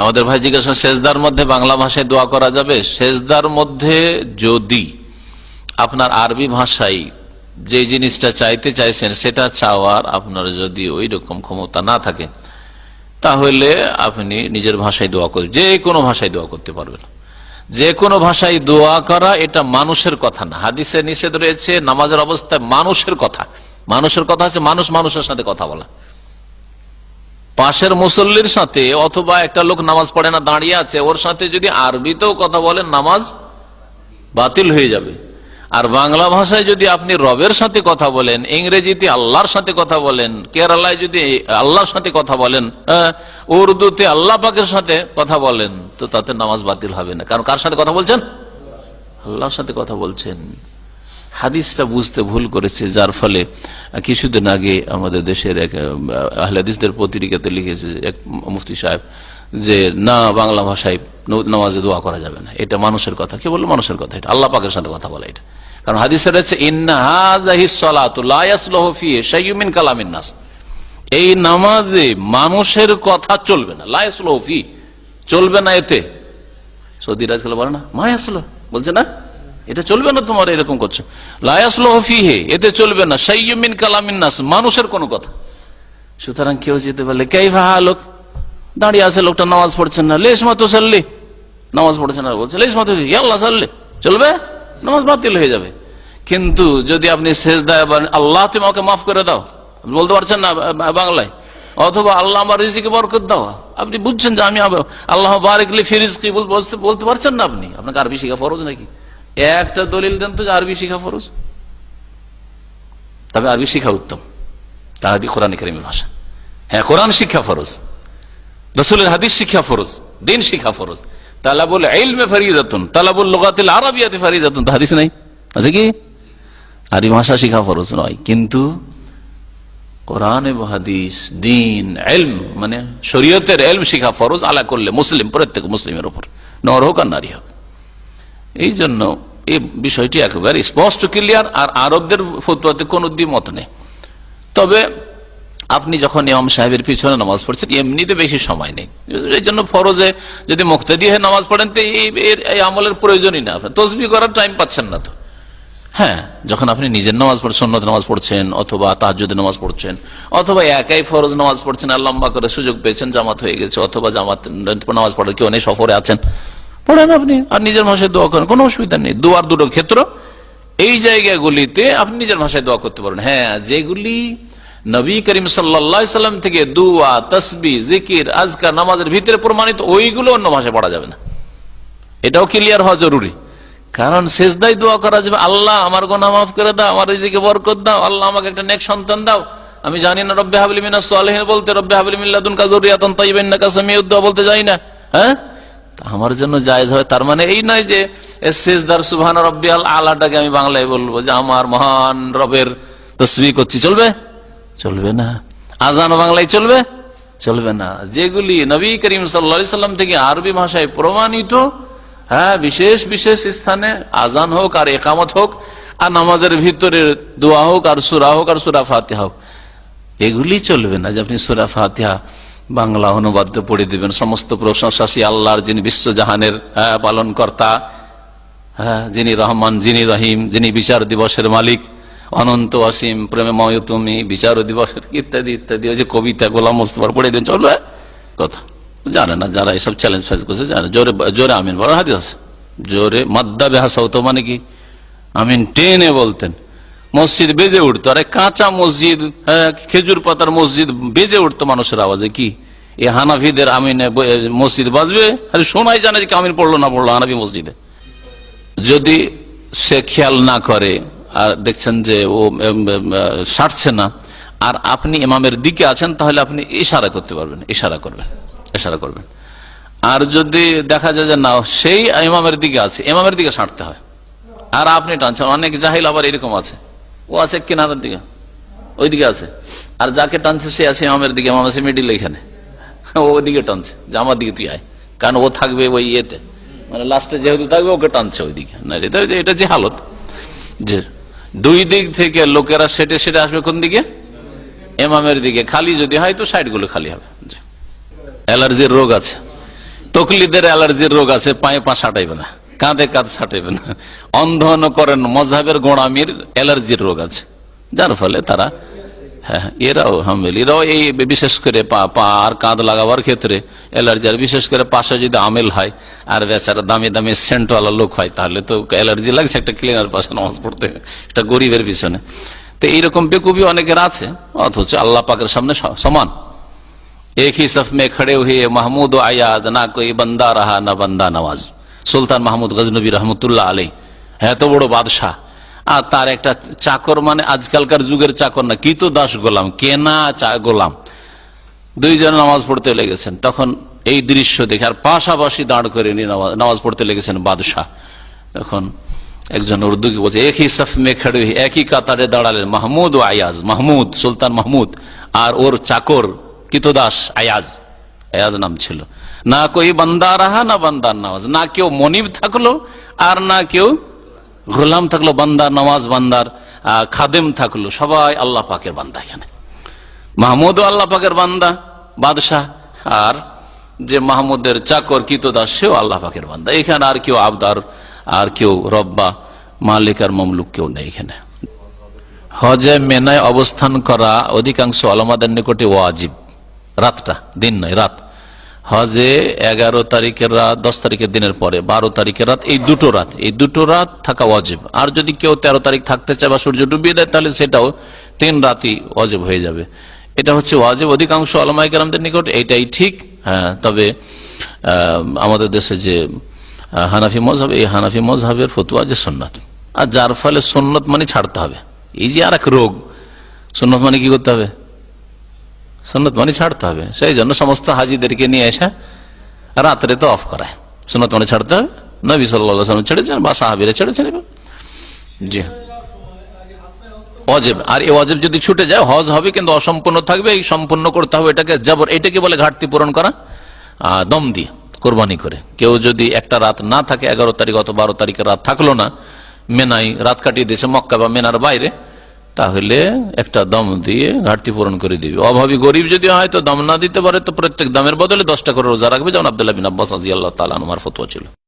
আমাদের ভাই জিজ্ঞাসা, সেজদার মধ্যে বাংলা ভাষায় দোয়া করা যাবে? সেজদার মধ্যে যদি আপনার আরবি ভাষায় যে জিনিসটা চাইতে চাইছেন সেটা চাওয়ার আপনার যদি ওই রকম ক্ষমতা না থাকে, তাহলে আপনি নিজের ভাষায় দোয়া করবেন। যে কোনো ভাষায় দোয়া করতে পারবেন। যে কোনো ভাষায় দোয়া করা এটা মানুষের কথা না। হাদিসে নিষেধ রয়েছে নামাজের অবস্থায় মানুষের কথা। মানুষের কথা হচ্ছে মানুষ মানুষের সাথে কথা বলা। পাশের মুসল্লির সাথে অথবা একটা লোক নামাজ পড়ে না, দাঁড়িয়ে আছে, ওর সাথে যদি আরবিতেও কথা বলেন নামাজ বাতিল হয়ে যাবে। আর বাংলা ভাষায় যদি আপনি রবের সাথে কথা বলেন, ইংরেজিতে আল্লাহর সাথে কথা বলেন, কেরালায় যদি আল্লাহর সাথে কথা বলেন, উর্দুতে আল্লাহ পাকের সাথে কথা বলেন, তো তাতে নামাজ বাতিল হবে না। কারণ কার সাথে কথা বলছেন? আল্লাহর সাথে কথা বলছেন। হাদিসটা বুঝতে ভুল করেছে, যার ফলে কিছুদিন আগে আমাদের দেশের এক আহলে হাদিসদের পত্রিকাতে লিখেছে এক মুফতি সাহেব যে না, বাংলা ভাষায় নামাজে দোয়া করা যাবে না, এটা মানুষের কথা। কে বললো মানুষের কথা? এটা আল্লাহ পাকের সাথে কথা বলা। এটা কারণ হাদিসে রয়েছে ইন্না হাযিহিস সালাতু লা ইয়াসলুহু ফিহি শাইউম মিন কালামিন নাস, এই নামাজে মানুষের কথা চলবে না। লা ইয়াসলুহু ফি, চলবে না এতে। সৌদি রাজ বলে না, মা ইয়াসলুহু বলছে না, এটা চলবে না, তোমার এরকম করছো। লা ইয়াসলুহু ফিহি, এতে চলবে না, শাইউম মিন কালামিন নাস, মানুষের কোনো কথা। সুতরাং কেউ যেতে বলে কাইফা হালুক, দাঁড়িয়ে আছে লোকটা, নামাজ পড়ছেন না, লেশ মাতো সাল্লি, নামাজ পড়ছেন না, বলছে লেশ মাতো ইয়াল্লাহ সাল্লি, চলবে? নামাজ বাতিল হয়ে যাবে। কিন্তু যদি আপনি সেজদায় আল্লাহ তুমি আমাকে মাফ করে দাও বলতে পারছেন না বাংলায়, অথবা আল্লাহ আমার রিজিকে বরকত দাও, আপনি বুঝছেন যে আমি আল্লাহ বারিক লি ফি রিজকি বলতে পারছেন না, আপনি আপনাকে আরবি শিখা ফরজ নাকি? একটা দলিল দেন তো যে আরবি শিখা ফরজ। তবে আরবি শিখা উত্তম, তার কোরআন কারীমের ভাষা। হ্যাঁ, কোরআন শিক্ষা ফরজ, রাসূলের হাদিস শিক্ষা ফরজ, দিন শিক্ষা ফরজ। তালাবুল ইলমি ফরিজাতুন, তালাবুল লুগাতিল আরাবিয়াতি ফরিজাতুন, হাদিস নাই আছে কি? আরবি ভাষা শিক্ষা ফরজ নয়, কিন্তু কোরআন এবং হাদিস, দিন, ইলম মানে শরীয়তের ইলম শিক্ষা ফরজ আলা করলে মুসলিম, প্রত্যেক মুসলিমের উপর, নর হোক আর নারী হোক। এই জন্য এই বিষয়টি একেবারে স্পষ্ট ক্লিয়ার। আর আরবদের ফতোয়াতে কোনো দ্বিমত নেই। তবে আপনি যখন ইমাম সাহেবের পিছনে নামাজ পড়ছেন, এমনিতে বেশি সময় নেই, এই জন্য ফরজে যদি মুক্তাদি হয়ে নামাজ পড়েন তো এই আমলের প্রয়োজনই না, আপনার তসবিহ করার টাইম পাচ্ছেন না তো। হ্যাঁ, যখন আপনি নিজের নামাজ পড়ছেন, সুন্নত নামাজ পড়ছেন, অথবা তাহাজ্জুদের নামাজ পড়ছেন, অথবা একাই ফরজ নামাজ পড়ছেন, আর লম্বা করে সুযোগ পেয়েছেন, জামাত হয়ে গেছে, অথবা জামাত নামাজ পড়ার কেউ নেই, সফরে আছেন, পড়েন আপনি, আর নিজের ভাষায় দোয়া করেন, কোনো অসুবিধা নেই। দোয়ার দুটো ক্ষেত্র, এই জায়গাগুলিতে আপনি নিজের ভাষায় দোয়া করতে পারেন। হ্যাঁ, যেগুলি নবী করিম সাল্লাল্লাহু আলাইহি সাল্লাম থেকে দুয়া, তাসবিহ, জিকির, আজকার, নামাজের ভিতরে প্রমাণিত, ওইগুলো অন্য ভাষায় পড়া যাবে না। এটাও ক্লিয়ার হওয়া জরুরি। কারণ সেজদায় দোয়া করা যাবে, আল্লাহ আমার গুনাহ মাফ করে দাও, আমার রিজিকে বরকত দাও, আল্লাহ আমাকে একটা নেক সন্তান দাও, আমি জানি না রব্বি হাবলি মিনাস সালিহিন বলতে, রব্বি হাবলি মিন লাদুনকা যুররিয়াতান তাইয়্যিবা ইন্নাকা সামিউদ দুআ বলতে যাই না। হ্যাঁ, আমার জন্য জায়েজ হয়, তার মানে এই নয় যে সেজদার সুবহান রাব্বিয়াল আলাটাকে আমি বাংলায় বলবো যে আমার মহান রবের তাসবিহ করছি, চলবে? চলবে না। আজান বাংলায় চলবে? চলবে না। যেগুলি নবী করিম সাল্লাল্লাহু আলাইহি সাল্লাম থেকে আরবি ভাষায় প্রমাণিত, হ্যাঁ, বিশেষ বিশেষ স্থানে আজান হোক আর ইকামত হোক, আর নামাজের ভিতরে দোয়া হোক, আর সূরা হোক, আর সূরা ফাতিহা হোক, এগুলি চলবে না যে আপনি সূরা ফাতিহা বাংলা অনুবাদ পড়ে দিবেন। সমস্ত প্রশংসা সেই আল্লাহর, যিনি বিশ্বজাহানের পালন কর্তা, হ্যাঁ, যিনি রহমান, যিনি রহিম, যিনি বিচার দিবসের মালিক, অনন্ত অসীম প্রেমময় তুমি, বিচার দিবসের ইত্যাদি ইত্যাদি। ওই যে কবিতা গোলাম মোস্তফার পড়ে দিন, চলবে? কথা জানে না যারা এসব চ্যালেঞ্জ ফেস করছে, জানে জোরে জোরে আমিন বড় হাদিস আছে, জোরে মাদ্দা বেহাসাউতো, মানে কি আমিন টেনে বলতেন, মসজিদ বেজে উঠতো। আরে কাঁচা মসজিদ, হ্যাঁ, খেজুর পাতার মসজিদ বেজে উঠতো মানুষের আওয়াজে। কি এই হানাফিদের আমিনে মসজিদ বাজবে? আরে শোনাই জানে যে আমিন পড়লো না পড়লো হানাফি মসজিদে। যদি সে খেয়াল না করে আর দেখছেন যে ও সারছে না, আর আপনি ইমামের দিকে আছেন, তাহলে আপনি ইশারা করতে পারবেন, ইশারা করবেন। আর যদি দেখা যায় যে না, সেই ইমামের দিকে আছে, ইমামের দিকে সারতে হয়, আর আপনি টানছেন। অনেক জাহিল আবার এরকম আছে, ও আছে কিনারের দিকে, ওইদিকে আছে, আর যাকে টানছে সে আছে ইমামের দিকে, ইমাম আছে মিডিল, এখানে ওদিকে টানছে যে আমার দিকে তুই আয়, কারণ ও থাকবে ওই ইয়েতে, মানে লাস্টে যেহেতু থাকবে ওকে টানছে ওইদিকে। না, এটা যে হালত, যে দুই দিক থেকে লোকেরা সেটে সেটে আসবে কোন দিকে? ইমামের দিকে। খালি যদি হয় তো সাইড গুলো খালি হবে। অ্যালার্জির রোগ আছে, তকলিদের অ্যালার্জির রোগ আছে, পায়ে পা সাটাইবে না, কাঁধে কাঁধ সাটাইবে না। অন্ধন করেন মজহাবের গোড়ামির অ্যালার্জির রোগ আছে, যার ফলে তারা এরাও হামেল, এরাও এই বিশেষ করে পা আর কাঁধ লাগাবার ক্ষেত্রে অ্যালার্জি, আর বিশেষ করে পাশে যদি আমেল হয় আর বেচারা দামি দামি সেন্টওয়ালা লোক হয়, তাহলে তো অ্যালার্জি লাগছে একটা ক্লিনার পাশে নামাজ পড়তে, এটা গরিবের পিছনে। তো এইরকম বেকুবি অনেকের আছে, অথচ আল্লাহ পাকের সামনে সমান। এক হি সফ মে খড়ে হুয়ে মাহমুদ ও আয়াজ, না কোই বান্দা রাহা না বান্দা নওয়াজ। সুলতান মাহমুদ গজনবী রহমতুল্লাহ আলাই, এত বড় বাদশাহ, আর তার একটা চাকর, মানে আজকালকার যুগের চাকর না, কিতো দাস গোলাম, কেনা গোলাম, দুইজন নামাজ পড়তে লেগেছেন। তখন এই দৃশ্য দেখে আর পাশাপাশি দাঁড় করে নিয়ে নামাজ পড়তে লেগেছেন বাদশাহ। তখন একজন উর্দুকে বলছে, একই সফ মে খড়ে, একই কাতারে দাঁড়ালেন মাহমুদ ও আয়াজ, মাহমুদ সুলতান মাহমুদ আর ওর চাকর কিতোদাস আয়াজ, আয়াজ নাম ছিল। না কই বান্দা রাহা না বান্দার নামাজ, না কেউ মনিব থাকলো আর না কেউ গোলাম থাকলো, বান্দার নামাজ, বান্দার খাদেম থাকলো, সবাই আল্লাহ পাকের বান্দা। এখানে মাহমুদ আল্লাহ পাকের বান্দা বাদশাহ, আর যে মাহমুদের চাকর কিতোদাস সেও আল্লাহ পাকের বান্দা। এখানে আর কেউ আবদার, আর কেউ রব্বা, মালিক আর মামলুক কেউ নেই এখানে। হজে মিনায় অবস্থান করা অধিকাংশ ওলামাদের নিকটে ওয়াজিব, রাতটা, দিন নয় রাত। হজে 11 তারিখের রাত, 10 তারিখের দিনের পরে 12 তারিখের রাত, এই দুটো রাত থাকা ওয়াজিব। আর যদি কেউ 13 তারিখ থাকতে চায় বা সূর্য ডুবিয়ে দেয়, তাহলে সেটাও 3 রাতই ওয়াজিব হয়ে যাবে। এটা হচ্ছে ওয়াজিব অধিকাংশ উলামায়ে কেরামদের নিকট, এইটাই ঠিক। হ্যাঁ, তবে আমাদের দেশে যে হানাফি মযহাব, এই হানাফি মযহাবের ফতোয়া যে সুন্নাত, আর যার ফলে সুন্নত মানে ছাড়তে হবে। এই যে আর এক রোগ, সুন্নত মানে কি করতে হবে? সুন্নত মানে ছাড়তে হবে। সেই জন্য সমস্ত হাজিদেরকে নিয়ে এসে রাত্রে তো অফ করায়, সুন্নত মানে ছাড়তে হবে। নবী সাল্লাল্লাহু আলাইহি ওয়াসাল্লাম ছেড়েছেন বা সাহাবীরা ছেড়েছেন। জি, ওয়াজিব। আর এই ওয়াজিব যদি ছুটে যায়, হজ হবে কিন্তু অসম্পূর্ণ থাকবে, এই সম্পূর্ণ করতে হবে। এটাকে জবর, এটাকে বলে ঘাটতি পূরণ করা, দম দিয়ে, কোরবানি করে। কেউ যদি একটা রাত না থাকে, 11 তারিখ অথবা 12 তারিখের রাত থাকলো না, মেনাই রাত কাটিয়ে দিয়েছে মক্কা বা মেনার বাইরে, তাহলে একটা দম দিয়ে ঘাটতি পূরণ করে দিবে। অভাবী গরিব যদি হয় তো দম না দিতে পারে, তো প্রত্যেক দমের বদলে 10টা করে রোজা রাখবে, যেমন আব্দুল্লাহ বিন আব্বাস রাদিয়াল্লাহু তাআলা আনহুর ফতোয়া ছিল।